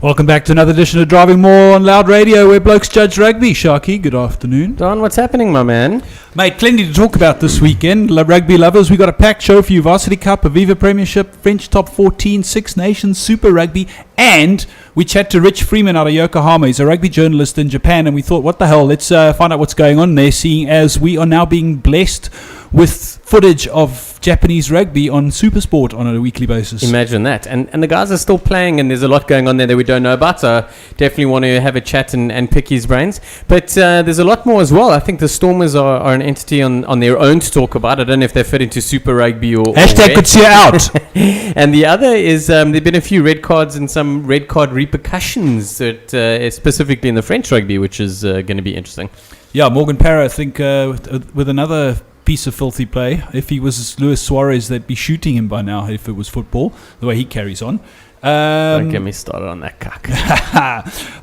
Welcome back to another edition of Driving More on Loud Radio, where blokes judge rugby. Sharky, good afternoon. Don, what's happening, my man? Mate, plenty to talk about this weekend. Rugby lovers, we got a packed show for you. Varsity Cup, Aviva Premiership, French Top 14, Six Nations, Super Rugby, and we chat to Rich Freeman out of Yokohama. He's a rugby journalist in Japan, and we thought, what the hell, let's find out what's going on there, seeing as we are now being blessed with footage of Japanese rugby on Supersport on a weekly basis. Imagine that. And the guys are still playing, and there's a lot going on there that we don't know about, so definitely want to have a chat and pick his brains. But there's a lot more as well. I think the Stormers are an entity on their own to talk about. I don't know if they fit into Super Rugby or Hashtag could see out. And the other is there have been a few red cards and some red card repercussions, that, specifically in the French rugby, which is going to be interesting. Yeah, Morgan Parra, I think, with another piece of filthy play. If he was Luis Suarez, they'd be shooting him by now if it was football, the way he carries on. Don't get me started on that cock.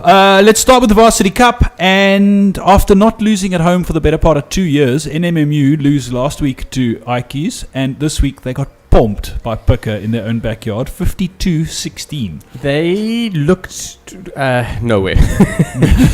Let's start with the Varsity Cup. And after not losing at home for the better part of 2 years, NMMU lose last week to Ikes, and this week they got pumped by Picker in their own backyard, 52-16. They looked nowhere.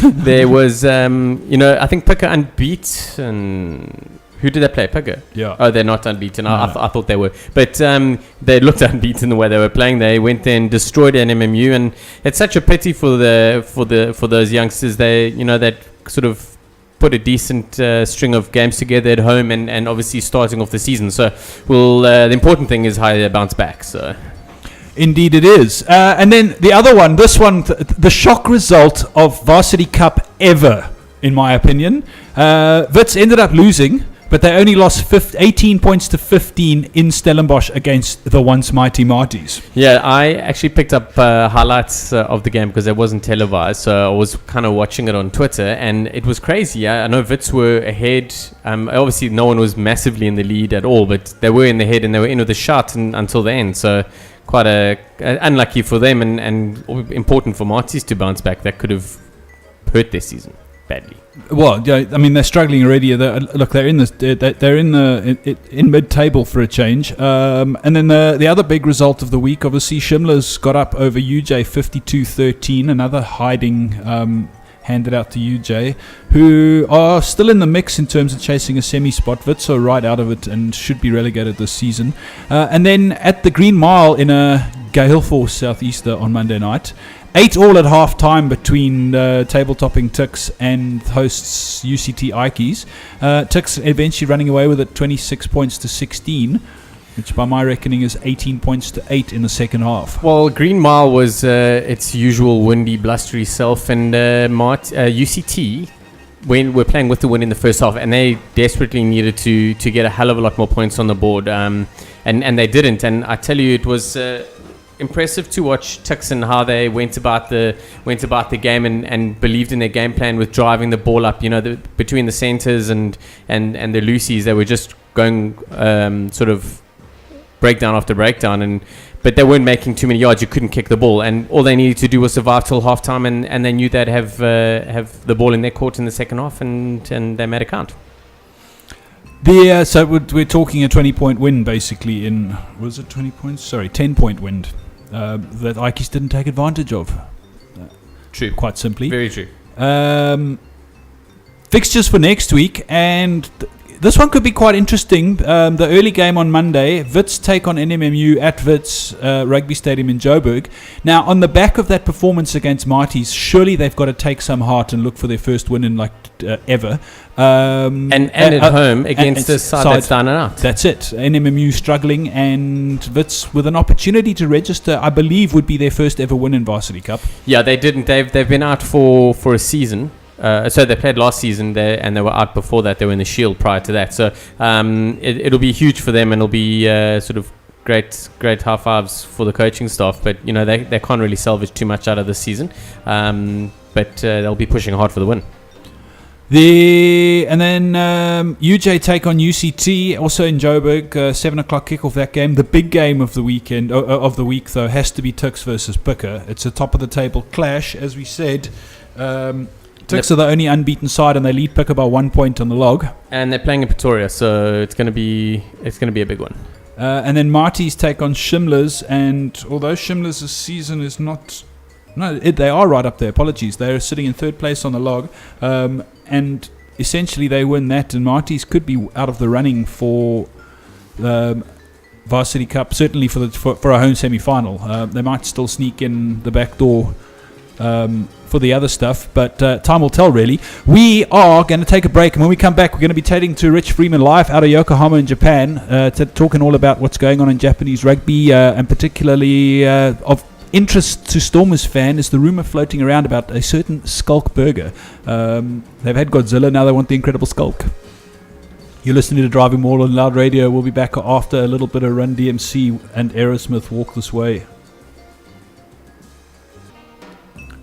There was, I think Picker unbeaten. Who did they play? Picker? Yeah. Oh, they're not unbeaten. No. I thought they were. But they looked unbeaten the way they were playing. They went there and destroyed NMMU, and it's such a pity for those youngsters. They that sort of put a decent string of games together at home, and obviously starting off the season. So, the important thing is how they bounce back. So. Indeed it is. And then the other one, the shock result of Varsity Cup ever, in my opinion. Wits ended up losing, but they only lost 18 points to 15 in Stellenbosch against the once mighty Marties. Yeah, I actually picked up highlights of the game because it wasn't televised, so I was kind of watching it on Twitter, and it was crazy. I know Wits were ahead. Obviously, no one was massively in the lead at all, but they were in the head, and they were in with a shot until the end, so quite unlucky for them, and important for Marties to bounce back. That could have hurt their season badly. Well, yeah, I mean, they're struggling already. They're in mid-table for a change. And then the other big result of the week, obviously, Shimla's got up over UJ 52-13. Another hiding handed out to UJ, who are still in the mix in terms of chasing a semi-spot. Wits are right out of it and should be relegated this season. And then at the Green Mile in a gale force southeaster on Monday night, 8-all at half-time between table-topping Tuks and hosts UCT Ikes. Tuks eventually running away with it 26 points to 16, which by my reckoning is 18 points to 8 in the second half. Well, Green Mile was its usual windy, blustery self, and UCT we're playing with the win in the first half, and they desperately needed to get a hell of a lot more points on the board, and they didn't. And I tell you, it was impressive to watch Tuks and how they went about the game and believed in their game plan with driving the ball up. Between the centres and the Lucies, they were just going sort of breakdown after breakdown, but they weren't making too many yards. You couldn't kick the ball, and all they needed to do was survive till half time, and they knew they'd have the ball in their court in the second half, and they made a count. So we're talking a 20-point win basically in, was it 20 points? Sorry, 10-point win that Ikes didn't take advantage of. True. Quite simply. Very true. Fixtures for next week, and this one could be quite interesting. The early game on Monday, Wits take on NMMU at Wits Rugby Stadium in Joburg. Now, on the back of that performance against Marties, surely they've got to take some heart and look for their first win in ever. And at home against a side that's down and out. That's it. NMMU struggling, and Wits with an opportunity to register, I believe, would be their first ever win in Varsity Cup. Yeah, they didn't. They've been out for a season. So they played last season there, and they were out before that. They were in the Shield prior to that. So it'll be huge for them, and it'll be sort of great high fives for the coaching staff. But they can't really salvage too much out of this season. But they'll be pushing hard for the win. And then UJ take on UCT, also in Joburg, 7 o'clock kickoff that game. The big game of the weekend, of the week though, has to be Tuks versus Picker. It's a top of the table clash, as we said. Tuks are the only unbeaten side, and they lead Picker by 1 point on the log. And they're playing in Pretoria, so it's going to be a big one. And then Marties take on Shimla's, and although Shimla's season is not No, they are right up there. Apologies. They're sitting in third place on the log. And essentially they win that, and Marty's could be out of the running for Varsity Cup, certainly for a home semi-final. They might still sneak in the back door for the other stuff, but time will tell, really. We are going to take a break, and when we come back, we're going to be chatting to Rich Freeman live out of Yokohama in Japan, talking all about what's going on in Japanese rugby, and particularly of interest to Stormers fan is the rumor floating around about a certain Skulk burger. They've had Godzilla, now they want the Incredible Skulk. You're listening to Driving Maul on Loud Radio. We'll be back after a little bit of Run DMC and Aerosmith, Walk This Way.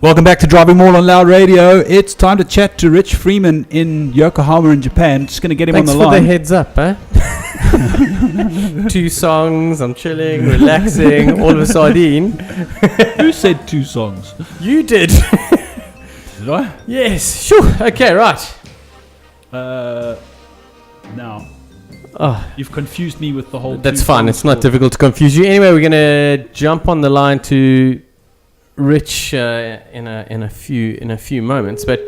Welcome back to Driving Maul on Loud Radio. It's time to chat to Rich Freeman in Yokohama in Japan. Just going to get him on the line. Thanks for the heads up, huh? 2 songs, I'm chilling, relaxing, all of a sardine. Who said 2 songs? You did. Did I? Yes, sure. Okay, right. Now, Oh, you've confused me with the whole. that's fine. It's not difficult to confuse you. Anyway, we're going to jump on the line to Rich in a few moments, but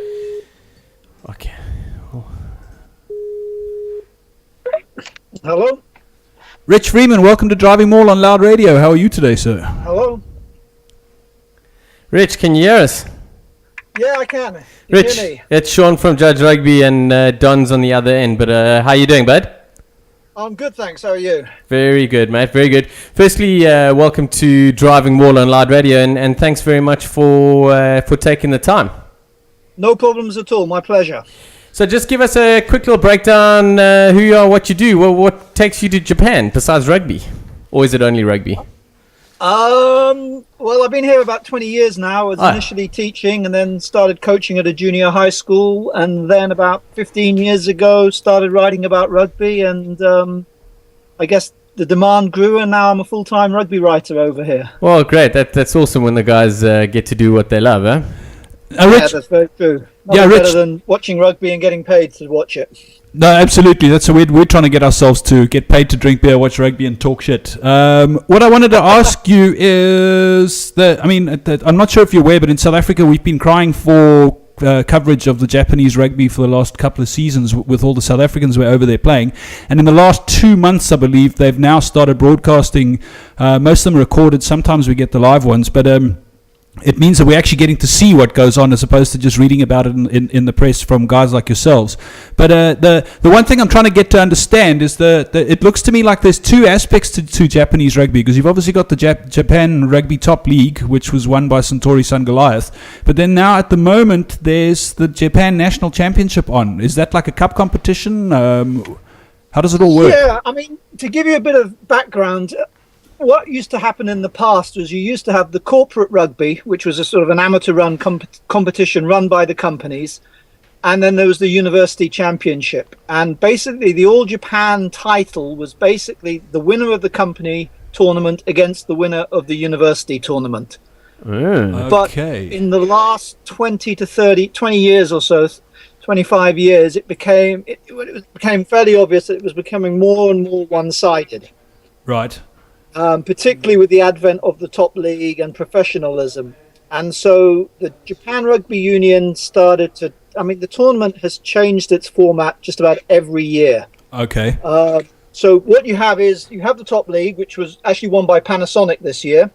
okay. Hello? Rich Freeman, welcome to Driving Maul on Loud Radio. How are you today, sir? Hello? Rich, can you hear us? Yeah, I can. You Rich, hear me? it's Sean from Judge Rugby, and Don's on the other end. But how you doing, bud? I'm good, thanks. How are you? Very good, mate. Very good. Firstly, welcome to Driving Maul on Loud Radio, and thanks very much for taking the time. No problems at all. My pleasure. So just give us a quick little breakdown, who you are, what you do. Well, what takes you to Japan besides rugby? Or is it only rugby? Well, I've been here about 20 years now. I was initially teaching and then started coaching at a junior high school. And then about 15 years ago, started writing about rugby. And I guess the demand grew, and now I'm a full-time rugby writer over here. Well, great. That's awesome when the guys get to do what they love, huh? Yeah, that's very true. Nothing better than watching rugby and getting paid to watch it. No, absolutely. That's we're trying to get ourselves to get paid to drink beer, watch rugby, and talk shit. What I wanted to ask you is that, I'm not sure if you're aware, but in South Africa, we've been crying for coverage of the Japanese rugby for the last couple of seasons with all the South Africans who are over there playing. And in the last 2 months, I believe, they've now started broadcasting. Most of them recorded. Sometimes we get the live ones, but it means that we're actually getting to see what goes on as opposed to just reading about it in the press from guys like yourselves. But the one thing I'm trying to get to understand is it looks to me like there's 2 aspects to Japanese rugby, because you've obviously got the Japan Rugby Top League, which was won by Suntory Sun Goliath. But then now at the moment, there's the Japan National Championship on. Is that like a cup competition? How does it all work? Yeah, to give you a bit of background, what used to happen in the past was you used to have the corporate rugby, which was a sort of an amateur-run competition run by the companies, and then there was the university championship. And basically, the All Japan title was basically the winner of the company tournament against the winner of the university tournament. But in the last 20 years or so, 25 years, it became fairly obvious that it was becoming more and more one-sided. Right. Particularly with the advent of the top league and professionalism. And so the Japan Rugby Union started to, the tournament has changed its format just about every year. Okay. So what you have is, you have the top league, which was actually won by Panasonic this year.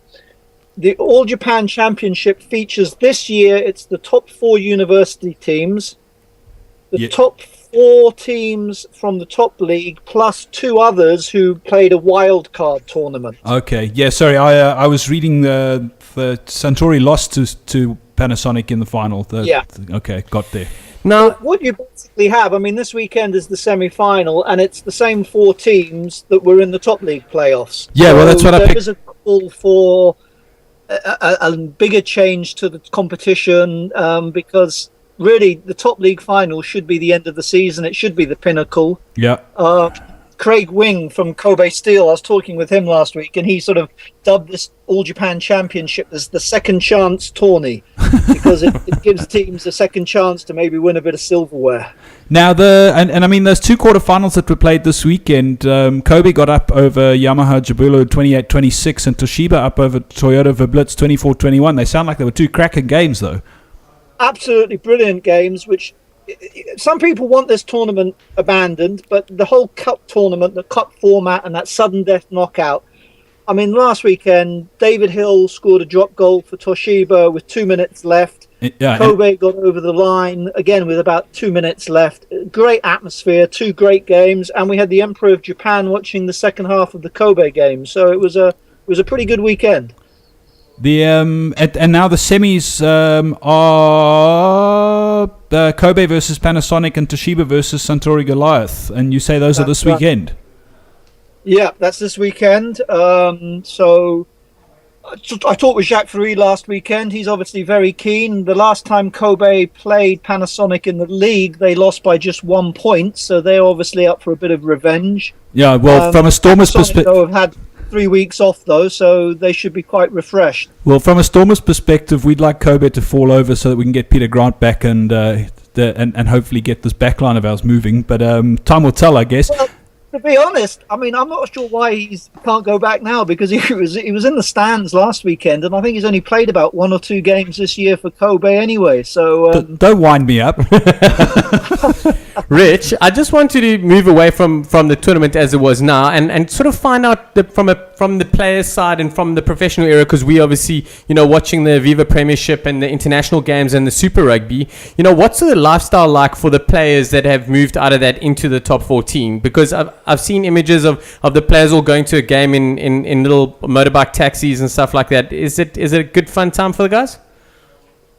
The All Japan Championship features this year, it's the top 4 university teams, the top 4 teams from the top league, plus 2 others who played a wild card tournament. Okay, yeah, sorry, I was reading the Suntory lost to Panasonic in the final. Okay, got there. Now, what you basically have, this weekend is the semi-final, and it's the same 4 teams that were in the top league playoffs. Yeah, so well, that's what I picked. There is a call for a bigger change to the competition, because really, the top league final should be the end of the season. It should be the pinnacle. Yeah. Craig Wing from Kobe Steel. I was talking with him last week, and he sort of dubbed this All Japan Championship as the second chance tourney because it gives teams a second chance to maybe win a bit of silverware. Now, I mean, those two quarterfinals that were played this weekend, Kobe got up over Yamaha Jabulo 28-26 and Toshiba up over Toyota Verblitz 24-21. They sound like they were two cracking games, though. Absolutely brilliant games, which some people want this tournament abandoned, but the whole cup tournament, the cup format and that sudden death knockout. I mean, last weekend, David Hill scored a drop goal for Toshiba with 2 minutes left. Yeah, Kobe got over the line again with about 2 minutes left. Great atmosphere, two great games, and we had the Emperor of Japan watching the second half of the Kobe game. So it was a pretty good weekend. The and now the semis are Kobe versus Panasonic and Toshiba versus Suntory Goliath, and you say those are this weekend. Yeah, that's this weekend. So I talked with Jacques Ferry last weekend. He's obviously very keen. The last time Kobe played Panasonic in the league, they lost by just 1 point, so they're obviously up for a bit of revenge. Yeah, well, from a Stormers perspective, have had 3 weeks off though, so they should be quite refreshed. Well, from a Stormers perspective, we'd like Kobe to fall over so that we can get Peter Grant back and hopefully get this backline of ours moving. But time will tell, I guess. Well, to be honest, I mean, I'm not sure why he can't go back now, because he was in the stands last weekend, and I think he's only played about 1 or 2 games this year for Kobe anyway. So don't wind me up. Rich, I just wanted to move away from the tournament as it was now and sort of find out from the players' side and from the professional era, because we obviously, watching the Viva Premiership and the international games and the Super Rugby, what's the lifestyle like for the players that have moved out of that into the top 14? Because I've seen images of the players all going to a game in little motorbike taxis and stuff like that. Is it a good fun time for the guys?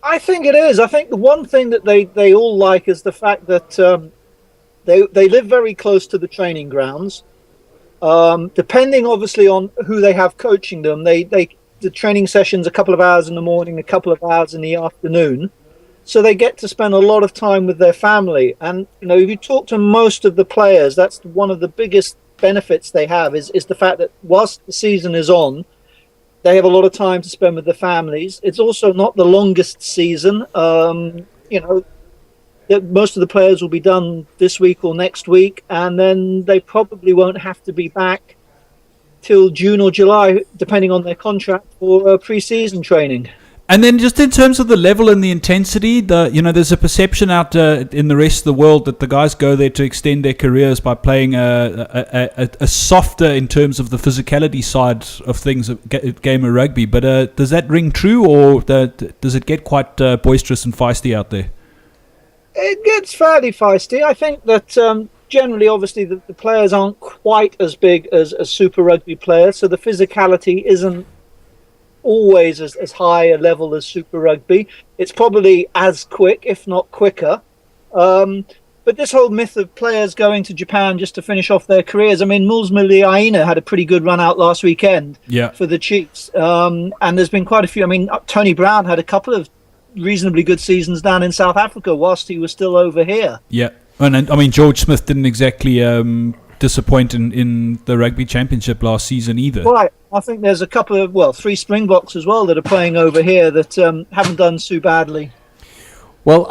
I think it is. I think the one thing that they all like is the fact that they live very close to the training grounds. Depending obviously on who they have coaching them, the training sessions a couple of hours in the morning, a couple of hours in the afternoon. So they get to spend a lot of time with their family. And, if you talk to most of the players, that's one of the biggest benefits they have is the fact that whilst the season is on, they have a lot of time to spend with their families. It's also not the longest season. Most of the players will be done this week or next week, and then they probably won't have to be back till June or July, depending on their contract, for pre-season training. And then just in terms of the level and the intensity, there's a perception out in the rest of the world that the guys go there to extend their careers by playing a softer in terms of the physicality side of things, game of rugby. But does that ring true, or does it get quite boisterous and feisty out there? It gets fairly feisty. I think that generally, obviously, the players aren't quite as big as Super Rugby players, so the physicality isn't always as high a level as Super Rugby. It's probably as quick, if not quicker. But this whole myth of players going to Japan just to finish off their careers, I mean, Muls Muliaina had a pretty good run out last weekend for the Chiefs. And there's been quite a few. I mean, Tony Brown had a couple of reasonably good seasons down in South Africa whilst he was still over here. Yeah. And I mean, George Smith didn't exactly disappoint in the rugby championship last season either. Right. I think there's a couple of, 3 Springboks as well that are playing over here that haven't done too badly. Well,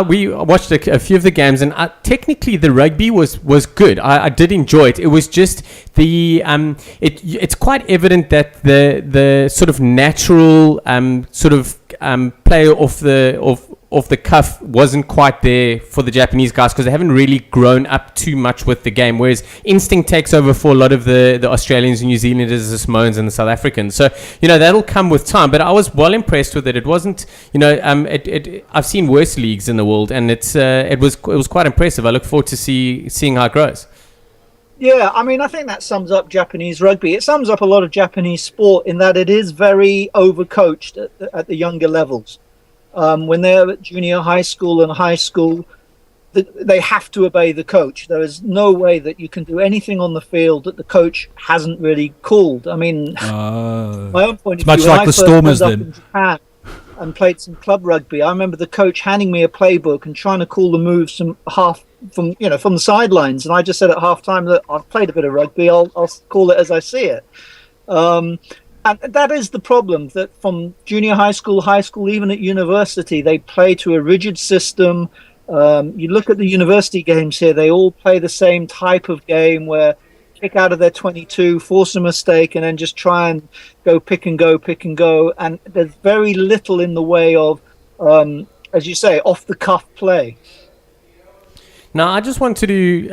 we watched a few of the games, and technically the rugby was good. I did enjoy it. It was just it's quite evident that the sort of natural play off the cuff wasn't quite there for the Japanese guys, because they haven't really grown up too much with the game, whereas instinct takes over for a lot of the Australians and New Zealanders, the Samoans and the South Africans. So that'll come with time, but I was well impressed with it. It wasn't I've seen worse leagues in the world, and it was quite impressive. I look forward to seeing how it grows. Yeah, I mean, I think that sums up Japanese rugby. It sums up a lot of Japanese sport in that it is very overcoached at the younger levels. When they're at junior high school and high school, they have to obey the coach. There is no way that you can do anything on the field that the coach hasn't really called. I mean, my own point of view, much like the Stormers then. and played some club rugby, I remember the coach handing me a playbook and trying to call the moves from the sidelines. And I just said at half time that I've played a bit of rugby. I'll call it as I see it. And that is the problem, that from junior high school, even at university, they play to a rigid system. You look at the university games here, they all play the same type of game where kick out of their 22, force a mistake, and then just try and go pick and go. And there's very little in the way of, as you say, off-the-cuff play. Now, I just wanted to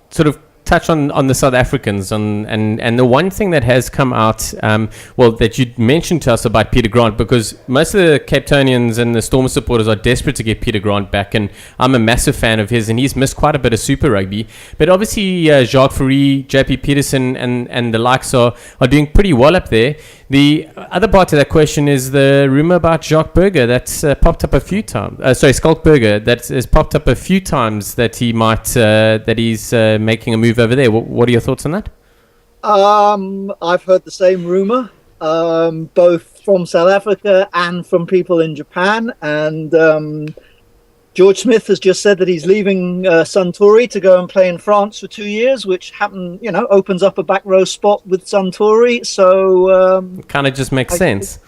sort of touch on the South Africans and the one thing that has come out, that you mentioned to us about Peter Grant, because most of the Cape Townians and the Stormers supporters are desperate to get Peter Grant back, and I'm a massive fan of his, and he's missed quite a bit of Super Rugby. But obviously, Jacques Fourie, JP Peterson, and the likes are doing pretty well up there. The other part of that question is the rumor about Jacques Burger that's popped up a few times. Skulk Burger that has popped up a few times that he might that he's making a move over there. What are your thoughts on that? I've heard the same rumor, both from South Africa and from people in Japan. And George Smith has just said that he's leaving Suntory to go and play in France for 2 years, which opens up a back row spot with Suntory. So kind of just makes sense.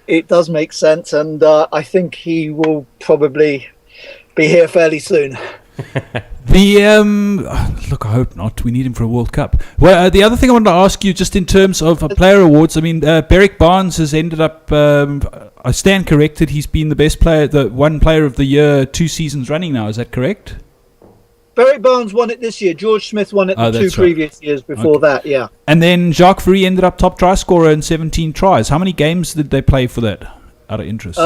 It does make sense, and I think he will probably be here fairly soon. Look, I hope not. We need him for a World Cup. Well, the other thing I wanted to ask you, just in terms of player awards, I mean, Berrick Barnes has ended up. I stand corrected. He's been the best player, the one player of the year, 2 seasons running now. Is that correct? Berrick Barnes won it this year. George Smith won it the 2 previous years before that. Yeah. And then Jacques Fourie ended up top try scorer in 17 tries. How many games did they play for that? Out of interest.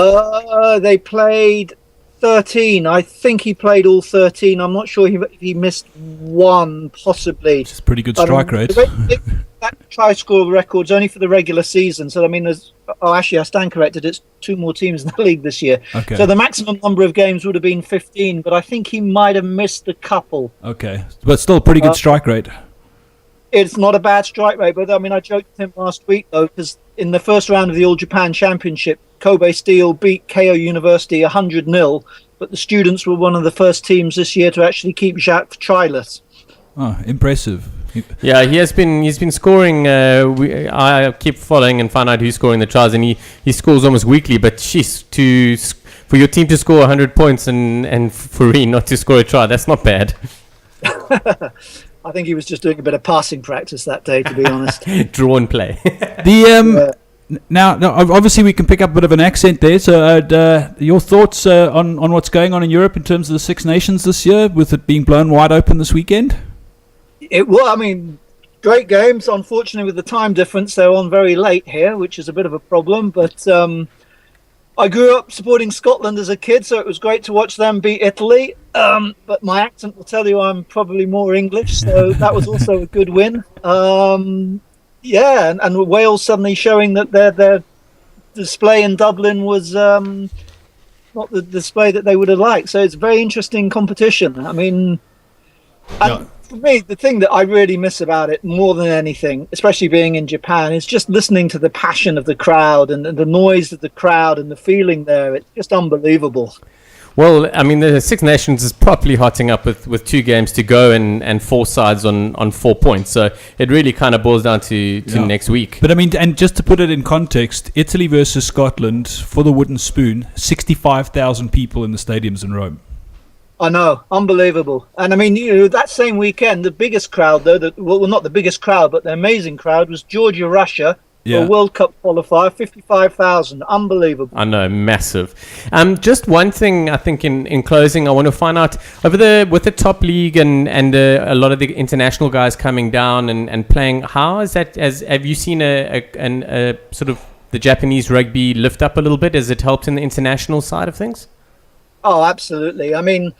They played 13. I think he played all 13. I'm not sure he missed one, possibly. Which is pretty good strike rate. That try score record's only for the regular season. So, I mean, actually, I stand corrected. It's 2 more teams in the league this year. Okay. So the maximum number of games would have been 15, but I think he might have missed a couple. Okay. But still a pretty good strike rate. It's not a bad strike rate, but I mean, I joked with him last week, though, because in the first round of the All Japan Championship, Kobe Steel beat Keio University 100-0, but the students were one of the first teams this year to actually keep Jacques tryless. Oh, impressive. Yeah, he's been scoring. I keep following and find out who's scoring the tries, and he scores almost weekly. But for your team to score 100 points and Fourie not to score a try, that's not bad. I think he was just doing a bit of passing practice that day, to be honest. Drawn play. Now, obviously, we can pick up a bit of an accent there. So, your thoughts on what's going on in Europe in terms of the Six Nations this year, with it being blown wide open this weekend? Great games. Unfortunately, with the time difference, they're on very late here, which is a bit of a problem. But I grew up supporting Scotland as a kid, so it was great to watch them beat Italy. But my accent will tell you I'm probably more English, so that was also a good win. Yeah, and Wales suddenly showing that their display in Dublin was not the display that they would have liked. So it's a very interesting competition. I mean, for me, the thing that I really miss about it more than anything, especially being in Japan, is just listening to the passion of the crowd and the noise of the crowd and the feeling there. It's just unbelievable. Well, I mean, the Six Nations is properly hotting up with 2 games to go and 4 sides on 4 points. So it really kind of boils down to next week. But I mean, and just to put it in context, Italy versus Scotland for the wooden spoon, 65,000 people in the stadiums in Rome. I know, unbelievable. And I mean, that same weekend, the biggest crowd, though, well, not the biggest crowd, but the amazing crowd was Georgia-Russia. Yeah. A World Cup qualifier, 55,000. Unbelievable. I know, massive. Just one thing, I think, in closing, I want to find out, with the top league and a lot of the international guys coming down and playing, how is that, have you seen a sort of the Japanese rugby lift up a little bit? Has it helped in the international side of things? Oh, absolutely. I mean,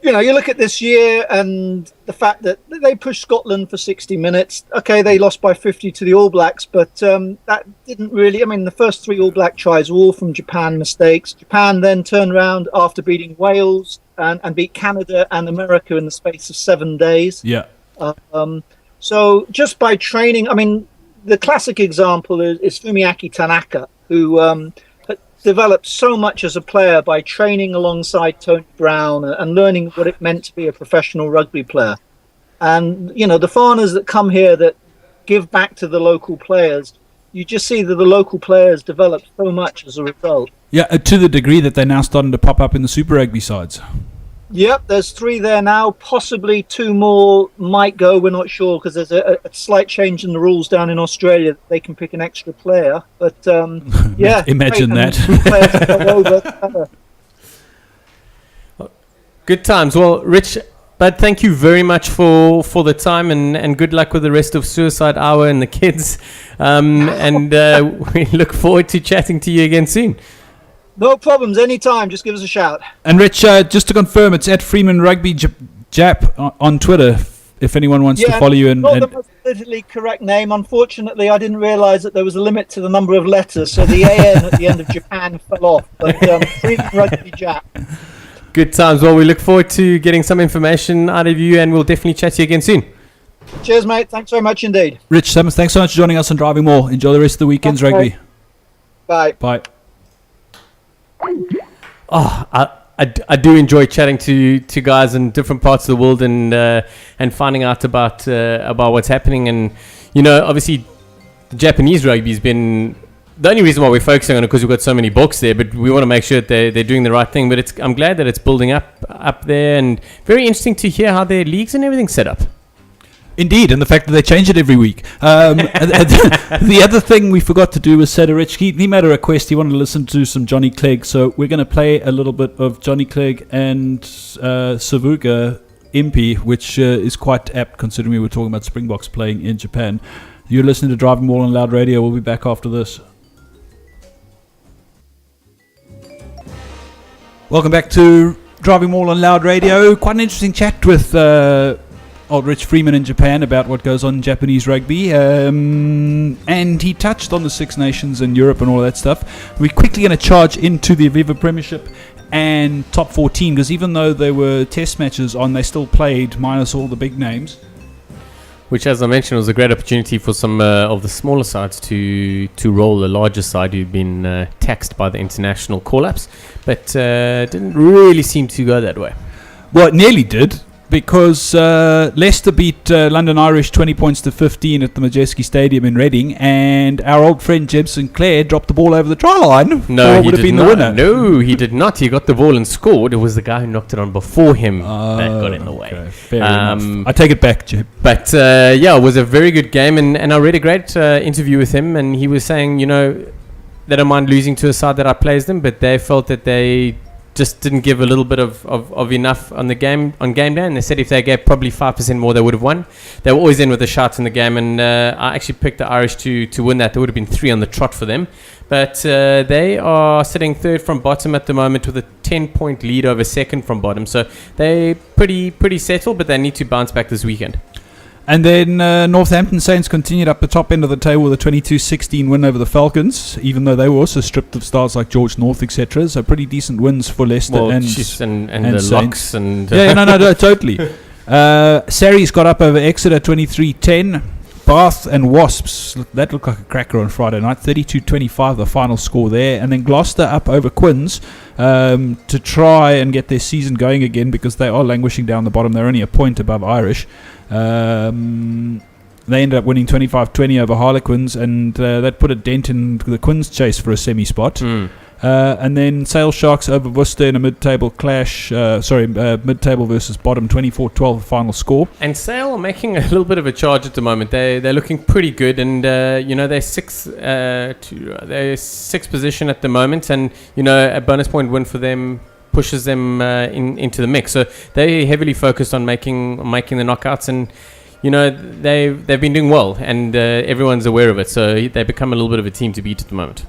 you look at this year and the fact that they pushed Scotland for 60 minutes. Okay, they lost by 50 to the All Blacks, but that didn't really... I mean, the first 3 All Black tries were all from Japan mistakes. Japan then turned around after beating Wales and beat Canada and America in the space of 7 days. Yeah. So just by training... I mean, the classic example is Fumiaki Tanaka, who... developed so much as a player by training alongside Tony Brown and learning what it meant to be a professional rugby player. And, the foreigners that come here that give back to the local players, you just see that the local players develop so much as a result. Yeah, to the degree that they're now starting to pop up in the Super Rugby sides. Yep, there's 3 there now. Possibly 2 more might go. We're not sure because there's a slight change in the rules down in Australia. They can pick an extra player. But, yeah. Imagine that. Players go over. Good times. Well, Rich, but thank you very much for the time and good luck with the rest of Suicide Hour and the kids. We look forward to chatting to you again soon. No problems. Anytime. Just give us a shout. And Rich, just to confirm, it's at Freeman Rugby Jap on Twitter. If anyone wants to follow you, not the most politically correct name. Unfortunately, I didn't realise that there was a limit to the number of letters, so the AN at the end of Japan fell off. But Freeman Rugby Jap. Good times. Well, we look forward to getting some information out of you, and we'll definitely chat to you again soon. Cheers, mate. Thanks very much indeed. Rich Summers, thanks so much for joining us on Driving Maul. Enjoy the rest of the weekend's Thanks, rugby. mate. Bye. Bye. Oh, I do enjoy chatting to guys in different parts of the world and finding out about what's happening. And obviously, the Japanese rugby has been the only reason why we're focusing on it because we've got so many books there. But we want to make sure that they're doing the right thing. But I'm glad that it's building up there, and very interesting to hear how their leagues and everything's set up. Indeed, and the fact that they change it every week. The other thing we forgot to do was say to Rich, he made a request. He wanted to listen to some Johnny Clegg, so we're going to play a little bit of Johnny Clegg and Savuka Impi, which is quite apt considering we were talking about Springboks playing in Japan. You're listening to Driving Maul on Loud Radio. We'll be back after this. Welcome back to Driving Maul on Loud Radio. Quite an interesting chat with old Rich Freeman in Japan about what goes on in Japanese rugby, and he touched on the Six Nations and Europe and all that stuff. We're quickly going to charge into the Aviva Premiership and top 14 because even though there were test matches on, they still played minus all the big names. Which, as I mentioned, was a great opportunity for some of the smaller sides to roll the larger side who've been taxed by the international call-ups, but didn't really seem to go that way. Well, it nearly did, because Leicester beat London Irish 20 points to 15 at the Majeski Stadium in Reading, and our old friend Jeb Sinclair dropped the ball over the try line. No, he would have been the winner. No, he did not. He got the ball and scored. It was the guy who knocked it on before him that got in the way. Okay, fair enough. I take it back, Jeb. But yeah, it was a very good game, and I read a great interview with him, and he was saying, they don't mind losing to a side that outplays them, but they felt that they just didn't give a little bit of enough on game day, and they said if they gave probably 5% more, they would have won. They were always in with the shots in the game, and I actually picked the Irish to win that. There would have been 3 on the trot for them, but they are sitting third from bottom at the moment with a 10-point lead over second from bottom, so they're pretty settled, but they need to bounce back this weekend. And then Northampton Saints continued up the top end of the table with a 22-16 win over the Falcons, even though they were also stripped of stars like George North, etc. So pretty decent wins for Leicester and the Saints. Locks and no, totally. Sarries got up over Exeter 23-10. Bath and Wasps, that looked like a cracker on Friday night, 32-25 the final score there. And then Gloucester up over Quins to try and get their season going again because they are languishing down the bottom. They're only a point above Irish. They ended up winning 25-20 over Harlequins, and that put a dent in the Quins chase for a semi-spot. And then Sale Sharks over Worcester in a mid-table clash. Mid-table versus bottom, 24-12 the final score. And Sale are making a little bit of a charge at the moment. They're looking pretty good, and they're sixth position at the moment, and a bonus point win for them pushes them into the mix. So they're heavily focused on making the knockouts, and they've been doing well, and everyone's aware of it. So they become a little bit of a team to beat at the moment.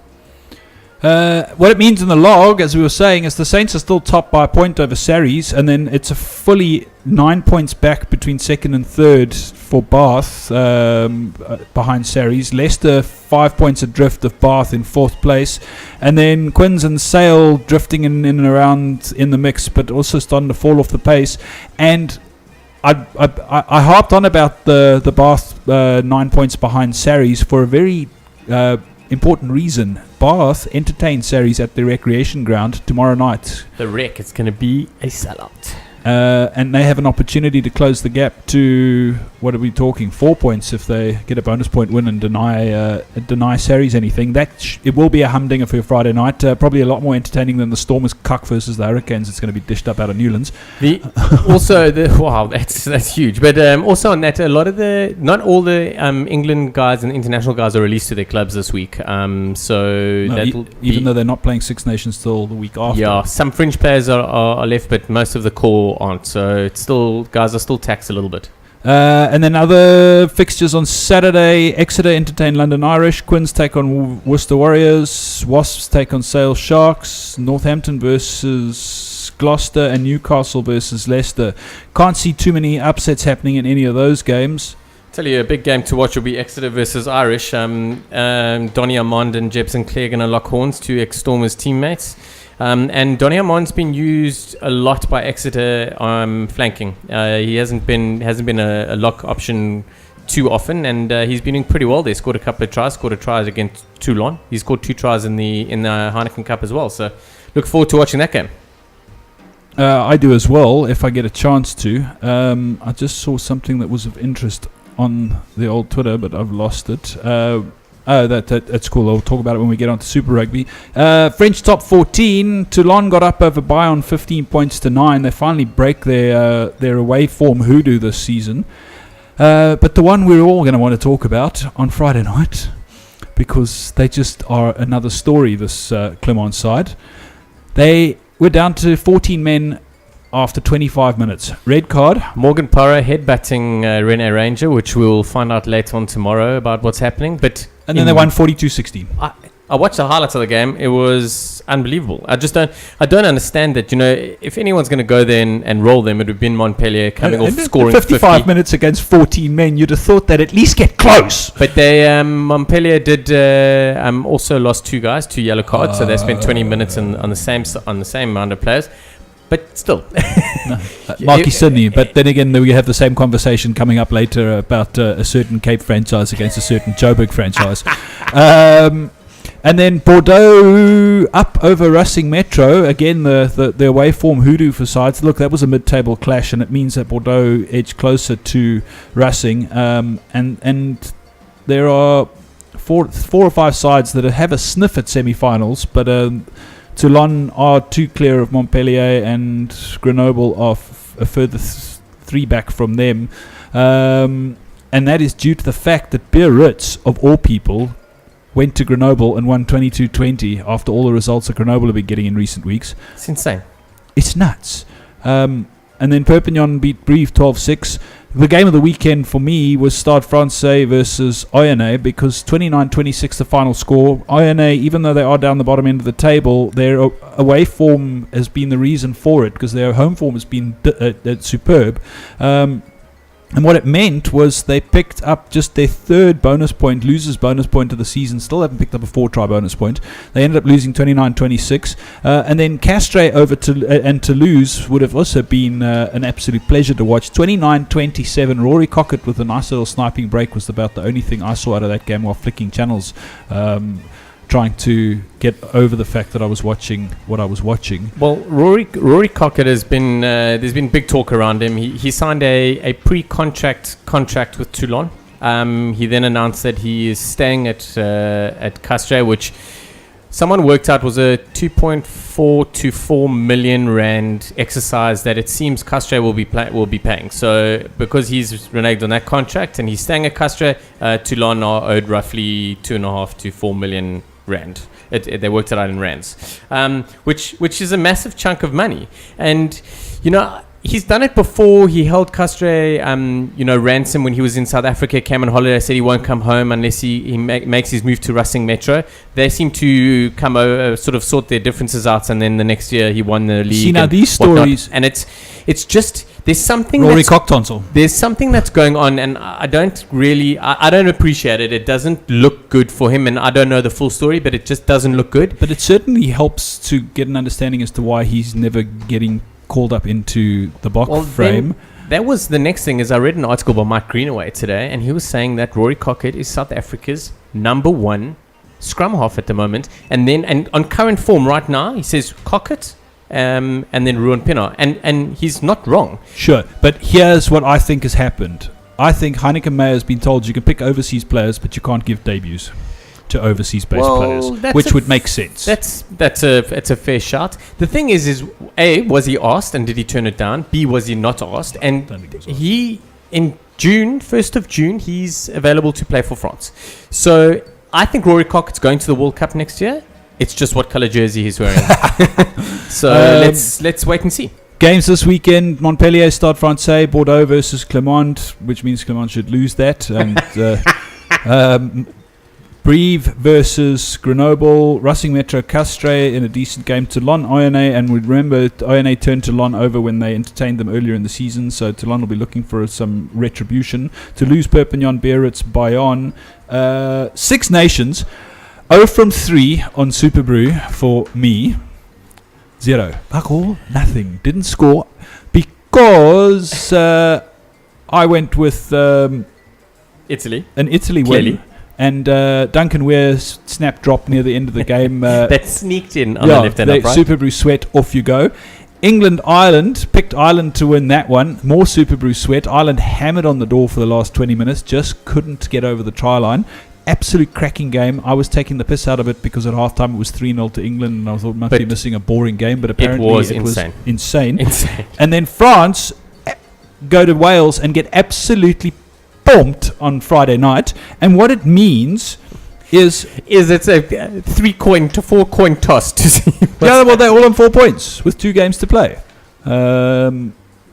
What it means in the log, as we were saying, is the Saints are still top by a point over Sarries, and then it's a fully 9 points back between second and third for Bath behind Sarries. Leicester 5 points adrift of Bath in fourth place, and then Quins and Sale drifting in and around in the mix, but also starting to fall off the pace. And I harped on about the Bath 9 points behind Sarries for a very important reason. Bath entertain Saris at the recreation ground tomorrow night. The Rec, it's going to be a sellout. And they have an opportunity to close the gap to, what are we talking, 4 points if they get a bonus point win and deny Saris anything. It will be a humdinger for your Friday night. Probably a lot more entertaining than the Stormers Cuck versus the Hurricanes. It's going to be dished up out of Newlands. Wow, that's huge. But also on that, not all the England guys and international guys are released to their clubs this week. Even though they're not playing Six Nations till the week after. Yeah, some fringe players are left, but most of the core aren't. So it's still, guys are still taxed a little bit. And then other fixtures on Saturday. Exeter entertain London Irish. Quins take on Worcester Warriors. Wasps take on Sale Sharks. Northampton versus Gloucester, and Newcastle versus Leicester. Can't see too many upsets happening in any of those games. Tell you, a big game to watch will be Exeter versus Irish. Donny Armand and Jeb Sinclair going to lock horns, two ex-Stormers teammates. And Donny Armand's been used a lot by Exeter flanking. He hasn't been a lock option too often, and he's been doing pretty well there. Scored a couple of tries. Scored a try against Toulon. He scored 2 tries in the Heineken Cup as well. So look forward to watching that game. I do as well, if I get a chance to. I just saw something that was of interest on the old Twitter, but I've lost it. That's cool. I'll talk about it when we get on to Super Rugby. French top 14. Toulon got up over Bayonne 15 points to 9. They finally break their away form hoodoo this season. But the one we're all going to want to talk about on Friday night, because they just are another story, this Clermont side. They were down to 14 men after 25 minutes. Red card. Morgan Parra headbutting Rene Ranger, which we'll find out later on tomorrow about what's happening. And then they won 42-16. I watched the highlights of the game. It was unbelievable. I don't understand that. If anyone's going to go there and roll them, it would have been Montpellier coming off scoring 55 50 minutes against 14 men. You'd have thought they'd at least get close. But Montpellier did also lost 2 guys, 2 yellow cards, so they spent 20 minutes on the same amount of players. But still. Marky Sydney. But then again, we have the same conversation coming up later about a certain Cape franchise against a certain Joburg franchise. And then Bordeaux up over Racing Metro. Again, the away form hoodoo for sides. Look, that was a mid-table clash, and it means that Bordeaux edged closer to Racing. And there are four or five sides that have a sniff at semi-finals, but Toulon are 2 clear of Montpellier, and Grenoble are a further 3 back from them. And that is due to the fact that Biarritz, of all people, went to Grenoble and won 22-20 after all the results that Grenoble have been getting in recent weeks. It's insane. It's nuts. And then Perpignan beat Brive 12-6. The game of the weekend for me was Stade Francais versus Oyonnax, because 29-26 the final score. Oyonnax, even though they are down the bottom end of the table, their away form has been the reason for it, because their home form has been superb. And what it meant was they picked up just their 3rd losers bonus point of the season. Still haven't picked up a 4-try bonus point. They ended up losing 29-26. And then Castres over and Toulouse would have also been an absolute pleasure to watch. 29-27. Rory Cockett with a nice little sniping break was about the only thing I saw out of that game while flicking channels, trying to get over the fact that I was watching what I was watching. Well, Rory Cockett has been there's been big talk around him. He signed a pre-contract contract with Toulon. He then announced that he is staying at Castres, which someone worked out was a 2.4 to 4 million rand exercise that it seems Castres will be paying. So because he's reneged on that contract and he's staying at Castres, Toulon are owed roughly 2.5 to 4 million rand. They worked it out in rands, which is a massive chunk of money. And he's done it before. He held Castres ransom when he was in South Africa, came on holiday, said he won't come home unless he makes his move to Racing Metro. They seem to come over, sort of sort their differences out, and then the next year he won the league. See, now these stories, and it's just there's something. Rory Cocktonsil. There's something that's going on, and I don't appreciate it. It doesn't look good for him, and I don't know the full story, but it just doesn't look good. But it certainly helps to get an understanding as to why he's never getting called up into the box frame. That was the next thing. Is I read an article by Mike Greenaway today, and he was saying that Rory Cockett is South Africa's number 1 scrum half at the moment. And on current form right now, he says Cockett and then Ruan Pienaar. And he's not wrong. Sure, but here's what I think has happened. I think Heineken Meyer has been told you can pick overseas players, but you can't give debuts to overseas-based players, which would make sense. It's a fair shout. The thing is A, was he asked and did he turn it down? B, was he not asked? And he, in June, 1st of June, he's available to play for France. So I think Rory Cockett's going to the World Cup next year. It's just what colour jersey he's wearing. So let's wait and see. Games this weekend: Montpellier, Stade Francais, Bordeaux versus Clermont, which means Clermont should lose that. And Brive versus Grenoble, Racing Metro Castres in a decent game. Toulon, Oyonnax, and we remember Oyonnax turned Toulon over when they entertained them earlier in the season, so Toulon will be looking for some retribution. Toulouse, Perpignan, Biarritz, Bayonne. Six Nations, 0 from 3 on Super Brew for me. 0. Fuck all, nothing. Didn't score because I went with Italy. An Italy Clearly. win. And Duncan Weir's snap drop near the end of the game. That sneaked in on the left-hand upright. Super Brew sweat, off you go. England, Ireland, picked Ireland to win that one. More Super Brew sweat. Ireland hammered on the door for the last 20 minutes, just couldn't get over the try line. Absolute cracking game. I was taking the piss out of it because at halftime it was 3-0 to England and I thought I must be missing a boring game, but apparently it was insane. And then France go to Wales and get absolutely bombed on Friday night. And what it means is it's a 3-coin to 4-coin toss to see. Yeah, well, they're all on 4 points with 2 games to play,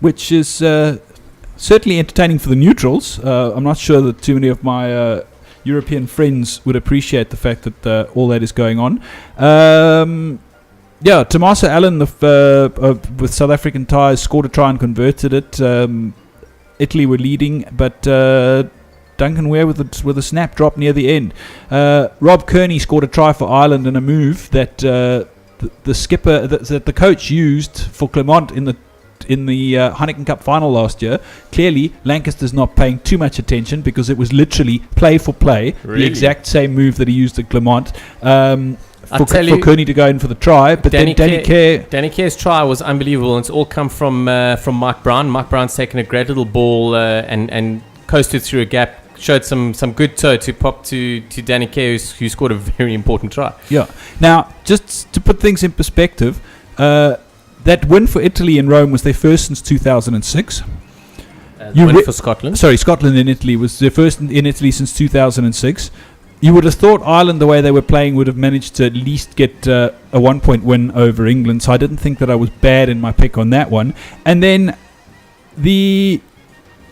which is certainly entertaining for the neutrals. I'm not sure that too many of my European friends would appreciate the fact that all that is going on. Tommaso Allen with South African ties scored a try and converted it. Italy were leading, but Duncan Weir with a snap drop near the end. Rob Kearney scored a try for Ireland in a move that the skipper, that the coach used for Clermont in the Heineken Cup final last year. Clearly, Lancaster's not paying too much attention because it was literally play for play, the exact same move that he used at Clermont. For Kearney to go in for the try, but Danny Kerr's try was unbelievable, and it's all come from Mike Brown. Mike Brown's taken a great little ball and coasted through a gap, showed some good toe to pop to Danny Kerr, who scored a very important try. Yeah. Now, just to put things in perspective, that win for Italy in Rome was their first since 2006. Win for Scotland. Sorry, Scotland in Italy was their first in Italy since 2006. You would have thought Ireland, the way they were playing, would have managed to at least get a 1-point win over England. So I didn't think that I was bad in my pick on that one. And then the